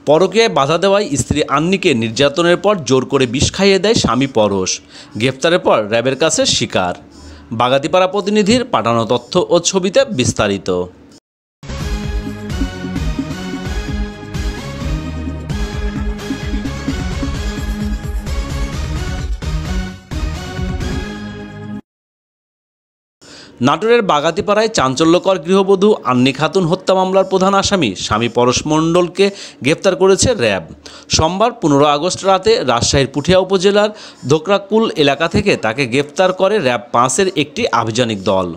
পরকীয়ায় বাধা দেওয়ায় স্ত্রী আন্নিকে নির্যাতনের পর জোর করে বিষ খাইয়ে দেয় স্বামী পরশ। গ্রেফতারের পর র্যাবের কাছে স্বীকার। বাগাতিপাড়া প্রতিনিধির পাঠানো তথ্য ও ছবিতে বিস্তারিত। নাটোরের বাগাতিপাড়ায় চাঞ্চল্যকর গৃহবধূ আন্নি খাতুন হত্যা মামলার প্রধান আসামি স্বামী পরশ মণ্ডলকে গ্রেপ্তার করেছে র্যাব। সোমবার 15 আগস্ট রাতে রাজশাহীর পুঠিয়া উপজেলার ধোকরাকুল এলাকা থেকে তাকে গ্রেপ্তার করে র্যাব 5-এর একটি আভিযানিক দল।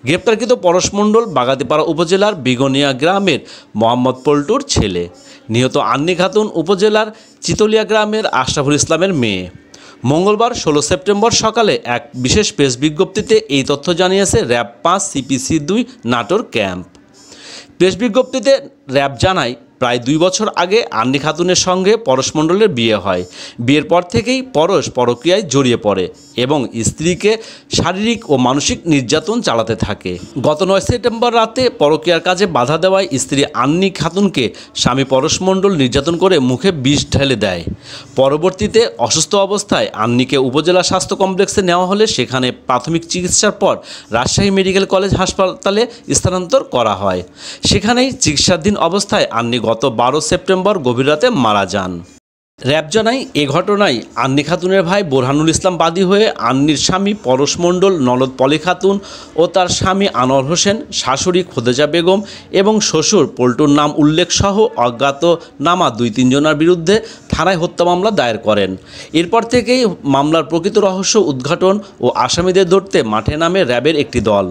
গ্রেপ্তারকৃত পরশ মণ্ডল বাগাতিপাড়া উপজেলার বিগনিয়া গ্রামের মোহাম্মদ পল্টুর ছেলে। নিহত আন্নি খাতুন উপজেলার চিতলিয়া গ্রামের আশরাফুল ইসলামের মেয়ে। মঙ্গলবার 16 সেপ্টেম্বর সকালে এক বিশেষ প্রেস বিজ্ঞপ্তিতে এই তথ্য জানিয়েছে RAB 5 CPC-2 Natore camp. Press বিজ্ঞপ্তিতে র্যাব জানায়, প্রায় 2 বছর আগে আন্নি খাতুনের সঙ্গে পরশ মণ্ডলের বিয়ে হয়। বিয়ের পর থেকেই পরশ পরকীয়ায় জড়িয়ে পড়ে এবং স্ত্রীকে শারীরিক ও মানসিক নির্যাতন চালাতে থাকে। গত 9 সেপ্টেম্বর রাতে পরকীয়ার কাজে বাধা দেওয়ায় স্ত্রী আন্নি খাতুনকে স্বামী পরশ মণ্ডল নির্যাতন করে মুখে বিষ ঢেলে দেয়। পরবর্তীতে অসুস্থ অবস্থায় আন্নিকে উপজেলা স্বাস্থ্য কমপ্লেক্সে নেওয়া হলে সেখানে প্রাথমিক চিকিৎসার পর রাজশাহী মেডিকেল কলেজ হাসপাতালে স্থানান্তর করা হয়। সেখানেই চিকিৎসাধীন অবস্থায় আন্নি গত 12 সেপ্টেম্বর গভীর রাতে মারা যান। র্যাব জানায়, এ ঘটনায় আন্নি খাতুনের ভাই বোরহানুল ইসলাম বাদী হয়ে আন্নির স্বামী পরশ মণ্ডল, ননদ পলি খাতুন ও তার স্বামী আনোয়ার হোসেন, শাশুড়ি খোদেজা বেগম এবং শ্বশুর পল্টুর নাম উল্লেখ সহ অজ্ঞাতনামা 2-3 জনের বিরুদ্ধে থানায় হত্যা মামলা দায়ের করেন। এরপর থেকেই মামলার প্রকৃত রহস্য উদ্ঘাটন ও আসামিদের ধরতে মাঠে নামে র্যাবের একটি দল।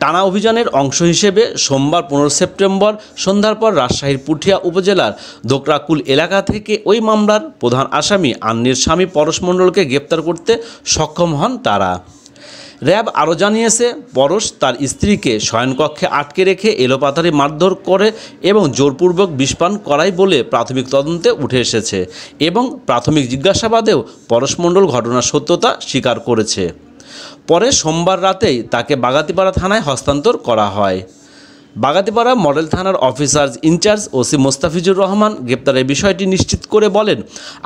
টানা অভিযানের অংশ হিসেবে সোমবার 15 সেপ্টেম্বর সন্ধ্যার পর রাজশাহীর পুঠিয়া উপজেলার ধোকরাকুল এলাকা থেকে ওই মামলার প্রধান আসামি আন্নির স্বামী পরশ মণ্ডলকে গ্রেপ্তার করতে সক্ষম হন তারা। র্যাব আরও জানিয়েছে, পরশ তার স্ত্রীকে শয়নকক্ষে আটকে রেখে এলোপাতাড়ি মারধর করে এবং জোরপূর্বক বিষপান করায় বলে প্রাথমিক তদন্তে উঠে এসেছে এবং প্রাথমিক জিজ্ঞাসাবাদেও পরশ মণ্ডল ঘটনার সত্যতা স্বীকার করেছে। পরে সোমবার রাতেই তাকে বাগাতিপাড়া থানায় হস্তান্তর করা হয়। বাগাতিপাড়া মডেল থানার officer in charge OC Mostafizur Rahman গ্রেপ্তারের বিষয়টি নিশ্চিত করে বলেন,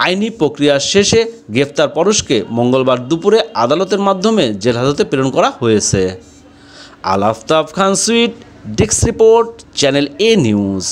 আইনি প্রক্রিয়া শেষে গ্রেপ্তার পরশকে মঙ্গলবার দুপুরে আদালতের মাধ্যমে জেল হাজতে প্রেরণ করা হয়েছে। Al Aftab Khan Sweet, desk report, channel A news.